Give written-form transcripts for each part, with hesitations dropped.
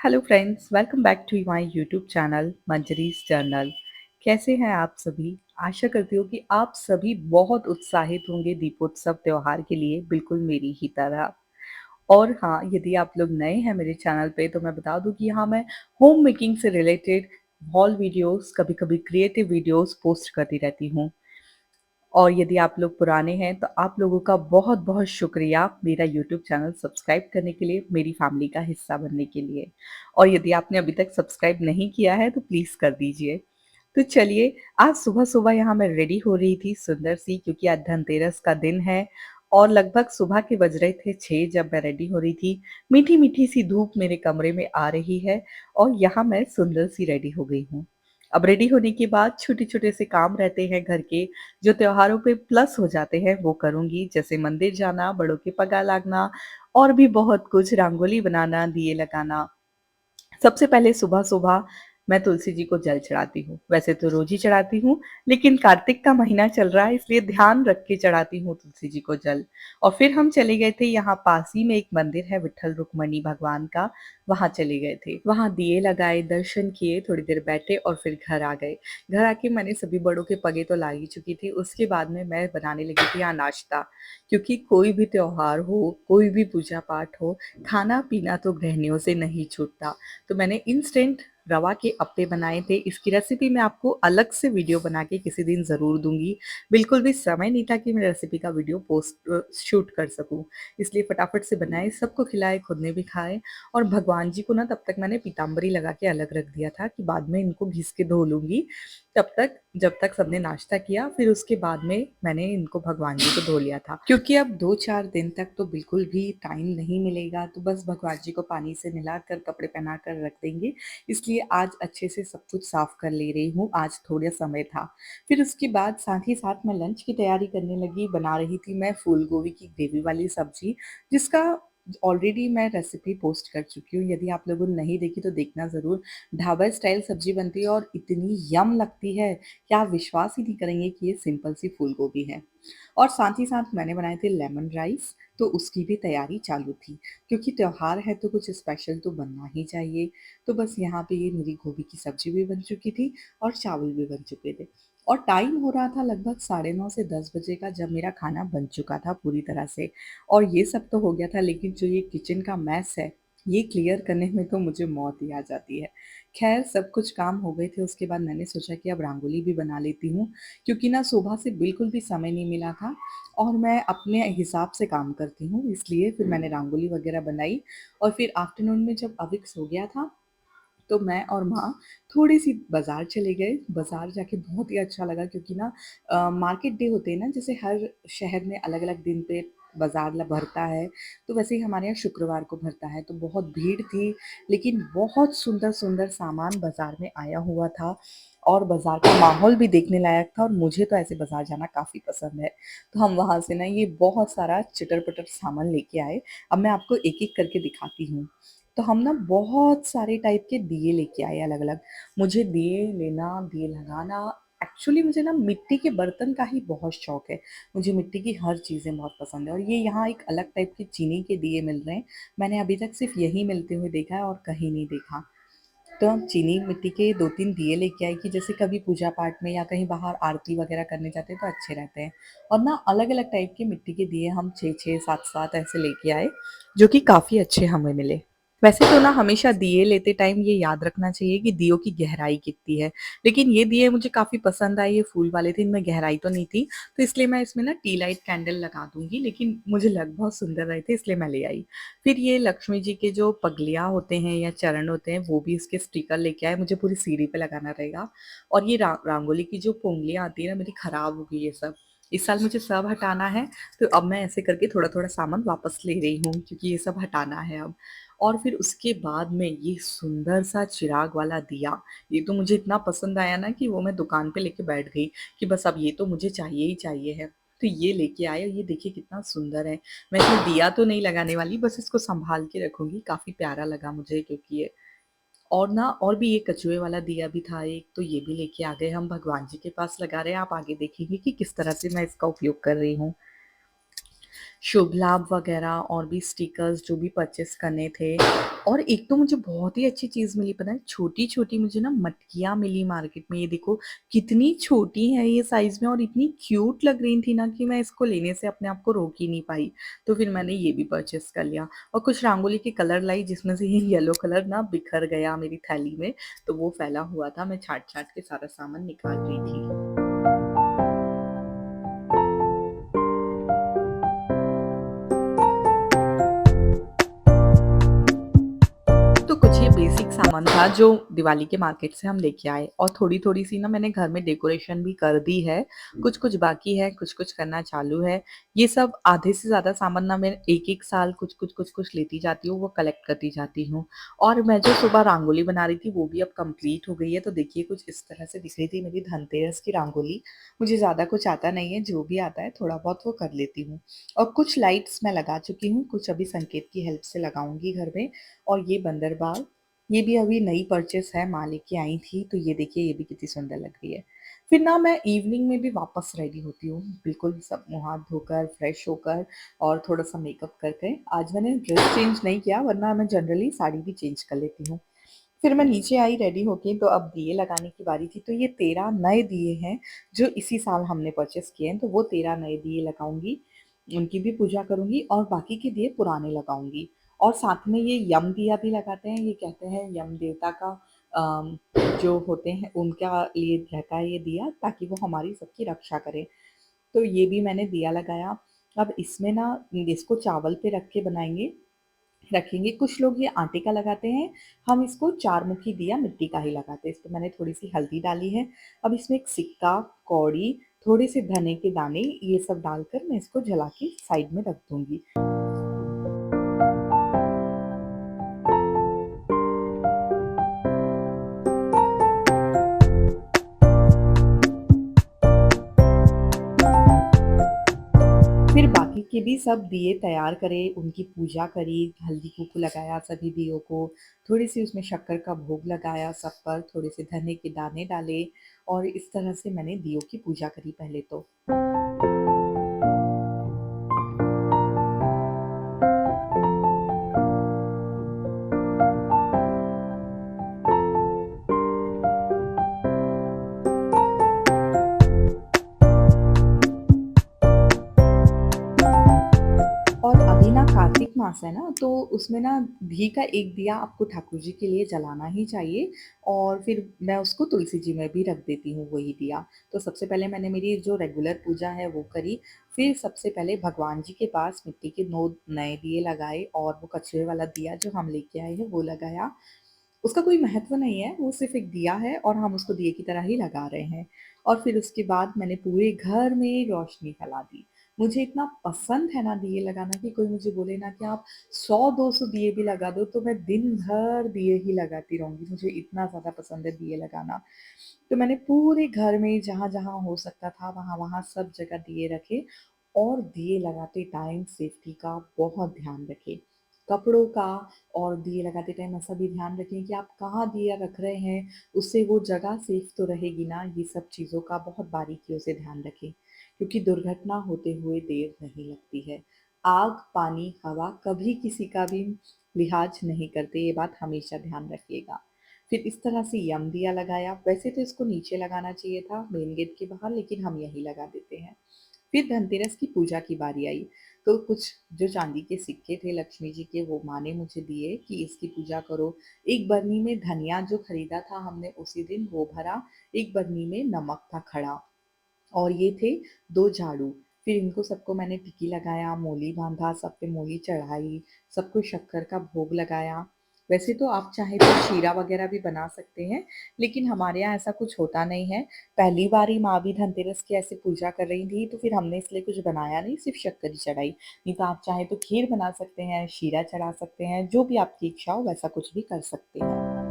Hello friends, welcome back to my YouTube channel Manjari's journal. कैसे हैं आप सभी? आशा करती हूँ कि आप सभी बहुत उत्साहित होंगे दीपोत्सव त्योहार के लिए, बिल्कुल मेरी ही तरह। और हाँ, यदि आप लोग नए हैं मेरे चैनल पे तो मैं बता दूं कि यहाँ मैं होम मेकिंग से रिलेटेड हॉल वीडियोस, कभी-कभी क्रिएटिव वीडियोस पोस्ट करती रहती हूँ। और यदि आप लोग पुराने हैं तो आप लोगों का बहुत-बहुत शुक्रिया मेरा यूट्यूब चैनल सब्सक्राइब करने के लिए, मेरी फैमिली का हिस्सा बनने के लिए। और यदि आपने अभी तक सब्सक्राइब नहीं किया है तो प्लीज़ कर दीजिए। तो चलिए, आज सुबह-सुबह यहाँ मैं रेडी हो रही थी सुंदर सी, क्योंकि आज धनतेरस का दिन है और लगभग सुबह के बज रहे थे 6 जब मैं रेडी हो रही थी। मीठी-मीठी सी धूप मेरे कमरे में आ रही है और यहाँ मैं सुंदर सी रेडी हो गई हूँ। अब रेडी होने के बाद छोटे-छोटे से काम रहते हैं घर के, जो त्योहारों पे प्लस हो जाते हैं वो करूँगी, जैसे मंदिर जाना, बड़ों के पगा लागना और भी बहुत कुछ, रंगोली बनाना, दिए लगाना। सबसे पहले सुबह-सुबह मैं तुलसी जी को जल चढ़ाती हूँ। वैसे तो रोज़ ही चढ़ाती हूँ, लेकिन कार्तिक का महीना चल रहा है इसलिए ध्यान रख के चढ़ाती हूँ तुलसी जी को जल। और फिर हम चले गए थे, यहाँ पास ही में एक मंदिर है विट्ठल रुक्मणी भगवान का, वहाँ चले गए थे। वहाँ दिए लगाए, दर्शन किए, थोड़ी देर बैठे और फिर घर आ गए। घर आके मैंने सभी बड़ों के पगे तो ला ही चुकी थी, उसके बाद में मैं बनाने लगी थी यहाँ नाश्ता। क्योंकि कोई भी त्योहार हो, कोई भी पूजा-पाठ हो, खाना-पीना तो गृहिणियों से नहीं छूटता। तो मैंने इंस्टेंट रवा के अप्पे बनाए थे। इसकी रेसिपी मैं आपको अलग से वीडियो बना के किसी दिन ज़रूर दूँगी। बिल्कुल भी समय नहीं था कि मैं रेसिपी का वीडियो शूट कर सकूँ। इसलिए फटाफट से बनाए, सबको खिलाए, खुद ने भी खाए। और भगवान जी को ना तब तक मैंने पीताम्बरी लगा के अलग रख दिया था कि बाद में इनको घिस के धो लूँगी। तब तक जब तक सबने नाश्ता किया, फिर उसके बाद में मैंने इनको भगवान जी को धो लिया था। क्योंकि अब 2-4 दिन तक तो बिल्कुल भी टाइम नहीं मिलेगा, तो बस भगवान जी को पानी से नहलाकर, कपड़े पहनाकर रख देंगे। इसलिए आज अच्छे से सब कुछ साफ कर ले रही हूँ, आज थोड़ा समय था। फिर उसके बाद साथ ही साथ मैं लंच की तैयारी करने लगी, बना रही थी मैं फूल गोभी की ग्रेवी वाली सब्ज़ी, जिसका ऑलरेडी मैं रेसिपी पोस्ट कर चुकी हूँ। यदि आप लोगों ने नहीं देखी तो देखना ज़रूर। ढाबा स्टाइल सब्ज़ी बनती है और इतनी यम लगती है कि आप विश्वास ही नहीं करेंगे कि ये सिंपल सी फूल गोभी है। और साथ ही साथ मैंने बनाए थे लेमन राइस, तो उसकी भी तैयारी चालू थी। क्योंकि त्योहार है तो कुछ स्पेशल तो बनना ही चाहिए। तो बस यहाँ पे ये मेरी गोभी की सब्ज़ी भी बन चुकी थी और चावल भी बन चुके थे। और टाइम हो रहा था लगभग 9:30 से 10 बजे का, जब मेरा खाना बन चुका था पूरी तरह से। और ये सब तो हो गया था, लेकिन जो ये किचन का मैस है, ये क्लियर करने में तो मुझे मौत ही आ जाती है। ख़ैर सब कुछ काम हो गए थे, उसके बाद मैंने सोचा कि अब रंगोली भी बना लेती हूँ, क्योंकि ना सुबह से बिल्कुल भी समय नहीं मिला था और मैं अपने हिसाब से काम करती हूँ, इसलिए फिर मैंने रंगोली वग़ैरह बनाई। और फिर आफ्टरनून में जब अविक्स हो गया था, तो मैं और माँ थोड़ी-सी बाज़ार चले गए। बाज़ार जाके बहुत ही अच्छा लगा, क्योंकि ना मार्केट डे होते हैं ना, जैसे हर शहर में अलग-अलग दिन पे बाज़ार भरता है, तो वैसे ही हमारे यहाँ शुक्रवार को भरता है। तो बहुत भीड़ थी, लेकिन बहुत सुंदर-सुंदर सामान बाज़ार में आया हुआ था और बाज़ार का माहौल भी देखने लायक था और मुझे तो ऐसे बाज़ार जाना काफ़ी पसंद है। तो हम वहाँ से ना ये बहुत सारा चिटर-पटर सामान लेके आए। अब मैं आपको एक-एक करके दिखाती हूँ। तो हम ना बहुत सारे टाइप के दिए लेके आए अलग-अलग। मुझे दिए लेना, दिए लगाना, एक्चुअली मुझे ना मिट्टी के बर्तन का ही बहुत शौक है। मुझे मिट्टी की हर चीज़ें बहुत पसंद है और ये यहाँ एक अलग टाइप के चीनी के दिए मिल रहे हैं। मैंने अभी तक सिर्फ़ यहीं मिलते हुए देखा है और कहीं नहीं देखा। तो हम चीनी मिट्टी के 2-3 दिए लेके आई कि जैसे कभी पूजा पाठ में या कहीं बाहर आरती वगैरह करने जाते हैं तो अच्छे रहते हैं। और ना अलग-अलग टाइप के मिट्टी के दिए हम 6-6, 7-7 ऐसे लेके आए, जो कि काफ़ी अच्छे हमें मिले। वैसे तो ना हमेशा दिए लेते टाइम ये याद रखना चाहिए कि दियों की गहराई कितनी है, लेकिन ये दिए मुझे काफ़ी पसंद आए, ये फूल वाले थे, इनमें गहराई तो नहीं थी, तो इसलिए मैं इसमें ना टी लाइट कैंडल लगा दूँगी, लेकिन मुझे लग बहुत सुंदर रहे थे इसलिए मैं ले आई। फिर ये लक्ष्मी जी के जो पगलियाँ होते हैं या चरण होते हैं, वो भी इसके स्टिकर लेके आए, मुझे पूरी सीढ़ी पे लगाना रहेगा। और ये रंगोली की जो पोंगलियाँ आती है ना, मेरी खराब हो गई ये सब। इस साल मुझे सब हटाना है, तो अब मैं ऐसे करके थोड़ा-थोड़ा सामान वापस ले रही हूँ, क्योंकि ये सब हटाना है अब। और फिर उसके बाद में ये सुंदर सा चिराग वाला दिया, ये तो मुझे इतना पसंद आया ना कि वो मैं दुकान पे लेके बैठ गई कि बस अब ये तो मुझे चाहिए ही चाहिए है। तो ये लेके आए और ये देखिए कितना सुंदर है। मैं इसमें दिया तो नहीं लगाने वाली, बस इसको सँभाल के रखूँगी, काफ़ी प्यारा लगा मुझे, क्योंकि ये और ना और भी ये कछुए वाला दिया भी था एक, तो ये भी लेके आ गए हम, भगवान जी के पास लगा रहे हैं। आप आगे देखेंगे कि किस तरह से मैं इसका उपयोग कर रही हूँ। शुभ लाभ वगैरह और भी स्टिकर्स जो भी परचेस करने थे। और एक तो मुझे बहुत ही अच्छी चीज़ मिली, पता है? छोटी-छोटी मुझे ना मटकियाँ मिली मार्केट में, ये देखो कितनी छोटी हैं ये साइज़ में और इतनी क्यूट लग रही थी ना कि मैं इसको लेने से अपने आप को रोक ही नहीं पाई। तो फिर मैंने ये भी परचेस कर लिया और कुछ रंगोली के कलर लाई जिसमें से ये येलो कलर ना बिखर गया मेरी थैली में, तो वो फैला हुआ था, मैं छाँट-छाँट के सारा सामान निकाल रही थी। तो कुछ ये बेसिक सामान था जो दिवाली के मार्केट से हम लेके आए और थोड़ी-थोड़ी सी ना मैंने घर में डेकोरेशन भी कर दी है। कुछ-कुछ बाकी है, कुछ-कुछ करना चालू है। ये सब आधे से ज़्यादा सामान ना मैं एक-एक साल कुछ-कुछ, कुछ-कुछ लेती जाती हूँ, वो कलेक्ट करती जाती हूँ। और मैं जो सुबह रंगोली बना रही थी वो भी अब कंप्लीट हो गई है। तो देखिए कुछ इस तरह से दिख रही थी मेरी धनतेरस की रंगोली। मुझे ज़्यादा कुछ आता नहीं है, जो भी आता है थोड़ा बहुत वो कर लेती हूँ। और कुछ लाइट्स मैं लगा चुकी हूँ, कुछ अभी संकेत की हेल्प से लगाऊँगी घर में। और ये बंदर बाल, ये भी अभी नई परचेज़ है, माँ लेके आई थी, तो ये देखिए ये भी कितनी सुंदर लग रही है। फिर ना मैं इवनिंग में भी वापस रेडी होती हूँ, बिल्कुल सब मुँह हाथ धोकर, फ्रेश होकर और थोड़ा-सा मेकअप करके। आज मैंने ड्रेस चेंज नहीं किया वरना मैं जनरली साड़ी भी चेंज कर लेती हूँ। फिर मैं नीचे आई रेडी होके, तो अब दिए लगाने की बारी थी, तो ये 13 नए दिए हैं, जो इसी साल हमने परचेज़ किए हैं, तो वो 13 नए दिए लगाऊँगी, उनकी भी पूजा करूँगी और बाकी के दिए पुराने लगाऊँगी। और साथ में ये यम दिया भी लगाते हैं, ये कहते हैं यम देवता का अम, जो होते हैं उनका लिए रहता है ये दिया, ताकि वो हमारी सबकी रक्षा करें। तो ये भी मैंने दिया लगाया। अब इसमें ना इसको चावल पे रख के बनाएँगे रखेंगे। कुछ लोग ये आटे का लगाते हैं, हम इसको चारमुखी दिया मिट्टी का ही लगाते हैं। इस पे मैंने थोड़ी-सी हल्दी डाली है। अब इसमें एक सिक्का, कौड़ी, थोड़े से धने के दाने, ये सब डालकर मैं इसको जला के साइड में रख दूँगी। फिर बाकी के भी सब दिए तैयार करे, उनकी पूजा करी, हल्दी-कुंकू लगाया सभी दियों को, थोड़ी-सी उसमें शक्कर का भोग लगाया सब पर, थोड़े से धने के दाने डाले और इस तरह से मैंने दियों की पूजा करी पहले तो। और अभी ना कार्तिक मास है ना, तो उसमें ना घी का एक दिया आपको ठाकुर जी के लिए जलाना ही चाहिए और फिर मैं उसको तुलसी जी में भी रख देती हूँ वही दिया। तो सबसे पहले मैंने मेरी जो रेगुलर पूजा है वो करी, फिर सबसे पहले भगवान जी के पास मिट्टी के 9 नए दिए लगाए और वो कचरे वाला दिया जो हम लेके आए हैं वो लगाया। उसका कोई महत्व नहीं है, वो सिर्फ़ एक दिया है और हम उसको दिए की तरह ही लगा रहे हैं। और फिर उसके बाद मैंने पूरे घर में रोशनी फैला दी। मुझे इतना पसंद है ना दिए लगाना कि कोई मुझे बोले ना कि आप 100-200 दिए भी लगा दो, तो मैं दिन भर दिए ही लगाती रहूँगी। मुझे इतना ज़्यादा पसंद है दिए लगाना। तो मैंने पूरे घर में जहाँ-जहाँ हो सकता था, वहाँ-वहाँ सब जगह दिए रखे और दिए लगाते टाइम सेफ्टी का बहुत ध्यान रखें। कपड़ों का और दिए लगाते टाइम ऐसा भी ध्यान रखें कि आप कहाँ दिया रख रहे हैं, उससे वो जगह सेफ तो रहेगी ना, ये सब चीज़ों का बहुत बारीकियों से ध्यान रखें, क्योंकि दुर्घटना होते हुए देर नहीं लगती है। आग, पानी, हवा कभी किसी का भी लिहाज़ नहीं करते, ये बात हमेशा ध्यान रखिएगा। फिर इस तरह से यम दिया लगाया, वैसे तो इसको नीचे लगाना चाहिए था मेन गेट के बाहर, लेकिन हम यहीं लगा देते हैं। फिर धनतेरस की पूजा की बारी आई, तो कुछ जो चांदी के सिक्के थे लक्ष्मी जी के वो माँ ने मुझे दिए कि इसकी पूजा करो। एक बरनी में धनिया जो खरीदा था हमने उसी दिन वो भरा, एक बरनी में नमक था खड़ा और ये थे 2 झाड़ू। फिर इनको सबको मैंने टिकी लगाया, मोली बाँधा, सब पे मोली चढ़ाई, सबको शक्कर का भोग लगाया। वैसे तो आप चाहें तो शीरा वग़ैरह भी बना सकते हैं, लेकिन हमारे यहाँ ऐसा कुछ होता नहीं है। पहली बार ही माँ भी धनतेरस की ऐसे पूजा कर रही थी, तो फिर हमने इसलिए कुछ बनाया नहीं, सिर्फ़ शक्कर ही चढ़ाई। नहीं तो आप चाहें तो खीर बना सकते हैं, शीरा चढ़ा सकते हैं, जो भी आपकी इच्छा हो वैसा कुछ भी कर सकते हैं।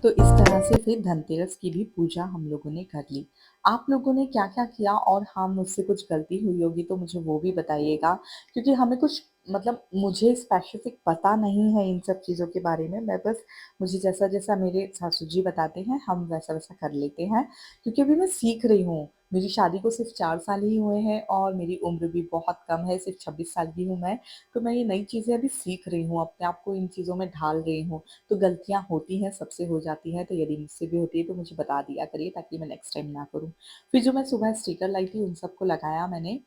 तो इस तरह से से धनतेरस की भी पूजा हम लोगों ने कर ली। आप लोगों ने क्या-क्या किया और हाँ, मुझसे कुछ गलती हुई होगी तो मुझे वो भी बताइएगा, क्योंकि हमें कुछ मतलब मुझे स्पेसिफ़िक पता नहीं है इन सब चीज़ों के बारे में। मैं बस मुझे जैसा-जैसा मेरे सासू जी बताते हैं, हम वैसा-वैसा कर लेते हैं, क्योंकि अभी मैं सीख रही हूँ। मेरी शादी को सिर्फ़ 4 साल ही हुए हैं और मेरी उम्र भी बहुत कम है, सिर्फ़ 26 साल की हूँ मैं। तो मैं ये नई चीज़ें अभी सीख रही हूँ, अपने आप को इन चीज़ों में ढाल रही हूँ। तो गलतियाँ होती हैं, सबसे हो जाती हैं, तो यदि मुझसे भी होती है तो मुझे बता दिया करिए ताकि मैं नेक्स्ट टाइम ना करूँ। फिर जो मैं सुबह स्टिकर लाई थी उन सबको लगाया मैंने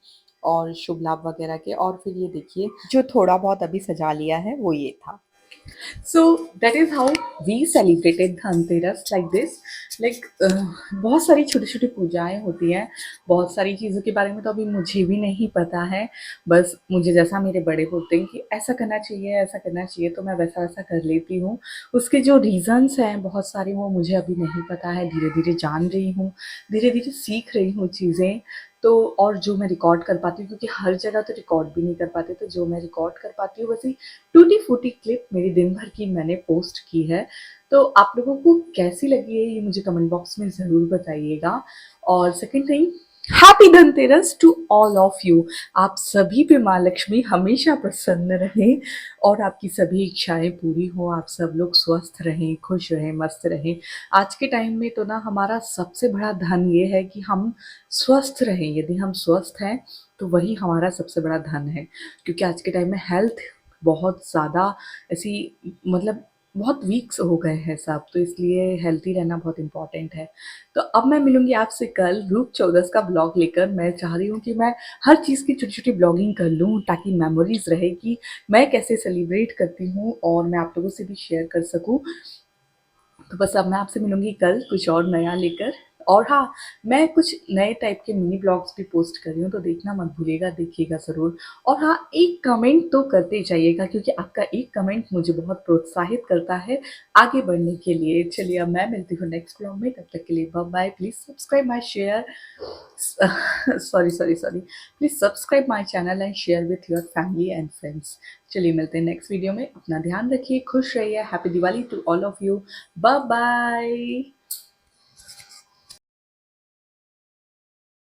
और शुभ लाभ वगैरह के, और फिर ये देखिए जो थोड़ा बहुत अभी सजा लिया है वो ये था। So that is how we celebrated Dhanteras like this. Like बहुत सारी छोटी-छोटी पूजाएँ होती हैं, बहुत सारी चीज़ों के बारे में तो अभी मुझे भी नहीं पता है। बस मुझे जैसा मेरे बड़े बोलते हैं कि ऐसा करना चाहिए तो मैं वैसा-वैसा कर लेती हूँ। उसके जो रीज़न्स हैं बहुत सारे वो मुझे अभी नहीं पता है, धीरे-धीरे जान रही हूँ, धीरे-धीरे सीख रही हूँ चीज़ें। तो और जो मैं रिकॉर्ड कर पाती हूँ, क्योंकि हर जगह तो रिकॉर्ड भी नहीं कर पाते, तो जो मैं रिकॉर्ड कर पाती हूँ वैसे टूटी-फूटी क्लिप मेरी दिन भर की मैंने पोस्ट की है। तो आप लोगों को कैसी लगी है ये मुझे कमेंट बॉक्स में ज़रूर बताइएगा। और second thing, happy Dhanteras to all of you. आप सभी पे माँ लक्ष्मी हमेशा प्रसन्न रहें और आपकी सभी इच्छाएँ पूरी हों, आप सब लोग स्वस्थ रहें, खुश रहें, मस्त रहें। आज के टाइम में तो ना हमारा सबसे बड़ा धन ये है कि हम स्वस्थ रहें। यदि हम स्वस्थ हैं, तो वही हमारा सबसे बड़ा धन है। क्योंकि आज के टाइम में हेल्थ बहुत ज़्यादा ऐसी मतलब बहुत वीक हो गए हैं सब, तो इसलिए हेल्थी रहना बहुत इम्पोर्टेंट है। तो अब मैं मिलूँगी आपसे कल रूप चौदस का ब्लॉग लेकर। मैं चाह रही हूँ कि मैं हर चीज़ की छोटी-छोटी ब्लॉगिंग कर लूँ ताकि मेमोरीज़ रहे कि मैं कैसे सेलिब्रेट करती हूँ और मैं आप लोगों से भी शेयर कर सकूँ। तो बस अब मैं आपसे मिलूँगी कल कुछ और नया लेकर। और हाँ, मैं कुछ नए टाइप के मिनी ब्लॉग्स भी पोस्ट कर रही हूँ, तो देखना मत भूलिएगा, देखिएगा ज़रूर। और हाँ, एक कमेंट तो करते जाइएगा क्योंकि आपका एक कमेंट मुझे बहुत प्रोत्साहित करता है आगे बढ़ने के लिए। चलिए अब मैं मिलती हूँ नेक्स्ट ब्लॉग में, तब तक के लिए bye-bye. Please subscribe my share sorry. Please subscribe my channel and share with your family and friends. चलिए मिलते हैं नेक्स्ट वीडियो में। अपना ध्यान रखिए, खुश रहिए। Happy Diwali to all of you. Bye bye.